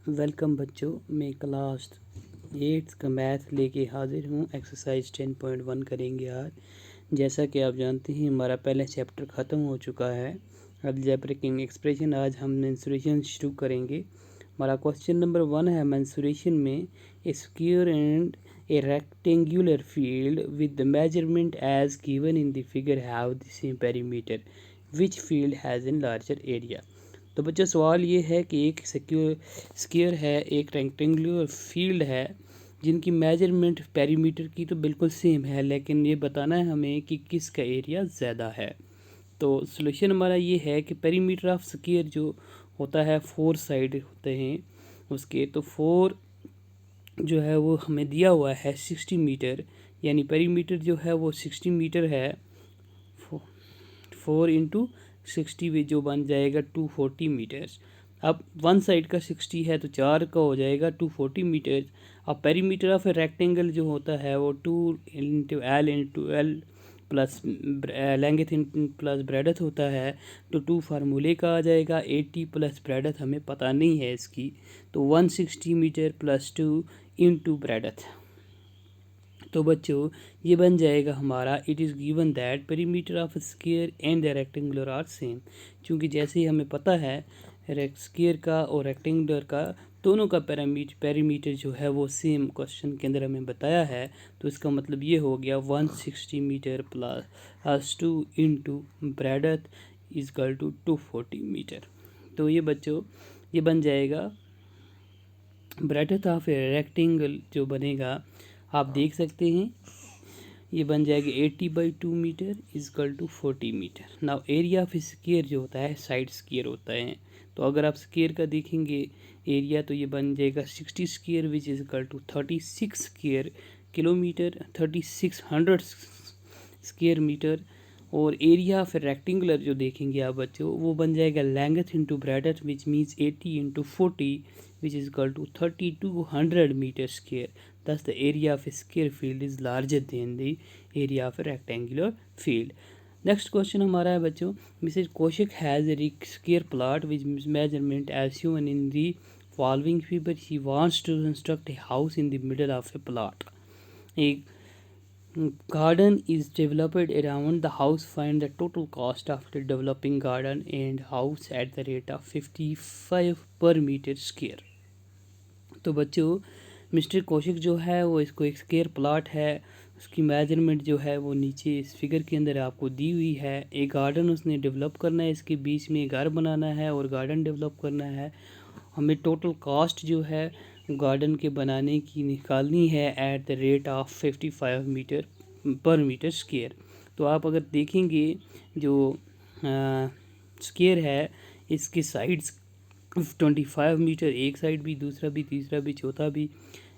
Welcome बच्चों, मैं class 8 का मैथ लेके हाजिर हूँ। एक्सरसाइज 10.1 करेंगे आज। जैसा कि आप जानते हैं हमारा पहला चैप्टर ख़त्म हो चुका है। अलजेब्रिक एक्सप्रेशन आज हम मेंसुरेशन शुरू करेंगे। हमारा क्वेश्चन नंबर 1 है, मेंसुरेशन में a square and a rectangular field with the measurement as given in the figure have the same perimeter, which field has an larger area. तो बच्चों सवाल ये है कि एक स्क्वायर है, एक रेक्टेंगुलर फील्ड है, जिनकी मेजरमेंट पेरीमीटर की तो बिल्कुल सेम है, लेकिन ये बताना है हमें कि किसका एरिया ज़्यादा है। तो सॉल्यूशन हमारा ये है कि पेरीमीटर ऑफ स्क्वायर जो होता है 4 साइड होते हैं उसके, तो 4 जो है वो हमें दिया हुआ है 60 मीटर, यानी पेरीमीटर जो है वो 60 मीटर है। 4 इंटू 60 भी जो बन जाएगा 240 मीटर्स। अब वन साइड का 60 है तो 4 का हो जाएगा 240 मीटर्स। अब पेरीमीटर ऑफ ए रेक्टेंगल जो होता है वो 2 into L plus length plus breadth होता है, तो 2 फार्मूले का आ जाएगा। 80 प्लस ब्रेडथ हमें पता नहीं है इसकी, तो 160 मीटर प्लस 2 इंटू ब्रेडथ। तो बच्चों ये बन जाएगा हमारा, it is given that perimeter of square and the rectangular are same. क्योंकि जैसे ही हमें पता है स्क्वायर का और रेक्टेंगुलर का दोनों का पेरीमीटर जो है वो सेम क्वेश्चन के अंदर हमें बताया है, तो इसका मतलब ये हो गया 160 meter plus 2 into breadth equal to 240 meter. तो ये बच्चों ये बन जाएगा ब्रेडथ ऑफ रेक्टेंगल जो बनेगा, आप देख सकते हैं ये बन जाएगी 80/2 meter equal to 40 meter. Now area of square जो होता है साइड स्क्वायर होता है, तो अगर आप स्क्वायर का देखेंगे एरिया तो ये बन जाएगा 60 square which equal to 36 square kilometer, 3600 square meter. और एरिया ऑफ रेक्टेंगुलर जो देखेंगे आप बच्चों वो बन जाएगा length into breadth which means 80 into 40 which is equal to 3200 meter square. Thus the area of a square field is larger than the area of a rectangular field. Next question हमारा है बच्चों, Mrs. Koshik has a square plot with measurement as shown in the following figure. She wants to construct a house in the middle of a plot. A garden is developed around the house. Find the total cost of the developing garden and house at the rate of 55 per meter square. तो बच्चों mister Kaushik जो है वो इसको एक square plot है, उसकी measurement जो है वो नीचे इस फिगर के अंदर आपको दी हुई है। एक गार्डन उसने डेवलप करना है, इसके बीच में घर बनाना है और गार्डन डेवलप करना है। हमें टोटल कॉस्ट जो है गार्डन के बनाने की निकालनी है at the rate of 55 meter per meter square. तो आप अगर देखेंगे जो स्क्वायर है इसके साइड्स 25 मीटर, एक साइड भी, दूसरा भी, तीसरा भी, चौथा भी।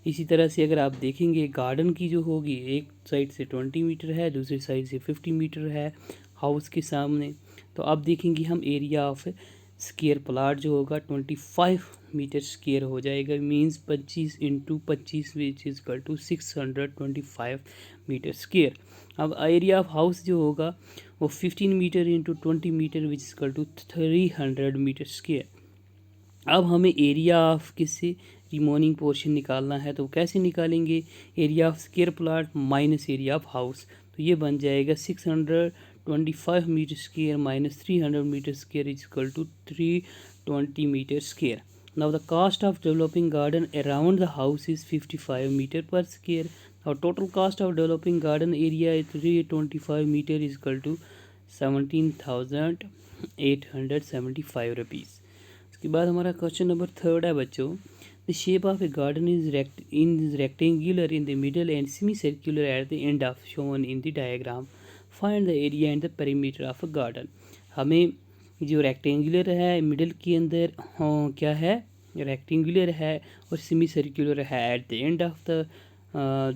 इसी तरह से अगर आप देखेंगे गार्डन की जो होगी एक साइड से 20 मीटर है, दूसरी साइड से 50 मीटर है हाउस के सामने। तो अब देखेंगे हम एरिया ऑफ स्क्वायर प्लॉट जो होगा 25 मीटर स्क्वायर हो जाएगा, means 25 into 25 which is equal to 625 meter square. अब एरिया ऑफ हाउस जो होगा वो 15 meter into 20 meter which is equal to 300 meter square. अब हमें एरिया ऑफ किससे रिमोनिंग पोर्शन निकालना है, तो कैसे निकालेंगे, area of square plot minus area of house. तो ये बन जाएगा 625 meter square minus 300 meter square is equal to 320 meter square. Now the cost of developing garden around the house is 55 meter per square. और total cost of developing garden area is 325 meter is equal to 17,875 rupees. उसके बाद हमारा question number 3 है बच्चों, the shape of A garden is rectangular in the middle and semi circular at the end of shown in the diagram. Find the area and the perimeter of a garden. हमें जो rectangular है middle के अंदर क्या है, rectangular है और semi circular है at the end of the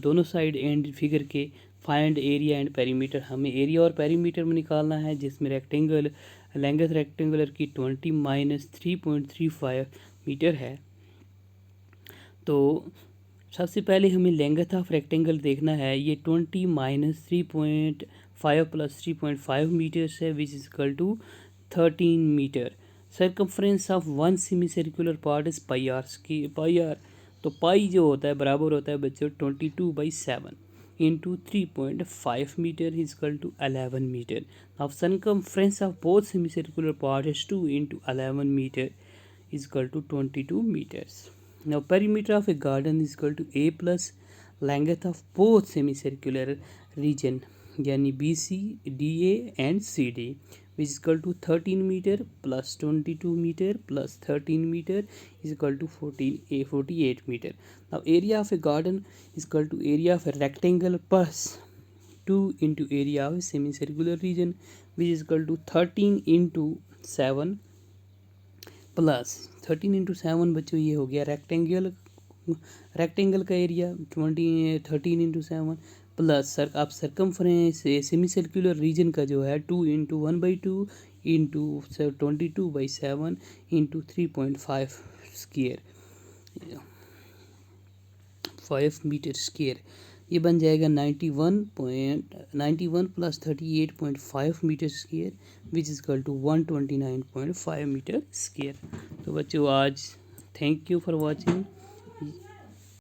दोनों साइड एंड फिगर के। फाइंड एरिया एंड पेरीमीटर, हमें एरिया और पेरीमीटर में निकालना है, जिसमें रेक्टेंगल लेंथ रेक्टेंगुलर की 20 माइनस 3.35 मीटर है। तो सबसे पहले हमें लेंथ ऑफ रेक्टेंगल देखना है, ये 20 माइनस 3.5 प्लस 3.5 मीटर्स है which is equal to 13 meter. Circumference of one semi circular part is pi r pi r. तो पाई जो होता है बराबर होता है बच्चों 22/7 into 3.5 metre equal to 11 metre. अब circumference of both semi circular part is 2 into 11 metre equal to 22 metres. Now perimeter of a garden is equal to A plus length of both semicircular region यानी BC, DA and CD which is equal to 13 meter plus 22 meter plus 13 meter is equal to 48 meter. Now area of a garden is equal to area of a rectangle plus 2 into area of a semicircular region which is equal to 13 into 7 plus 13 into 7 बच्चों ये हो गया rectangle का area 13 into 7 plus sir आप circumference semi circular region का जो है 2 into 1/2 into 22/7 into 3.5 square 5 meter square ये बन जाएगा 91 plus 38.5 meter square which is equal to 129.5 meter square. तो बच्चों आज थैंक यू फॉर वाचिंग।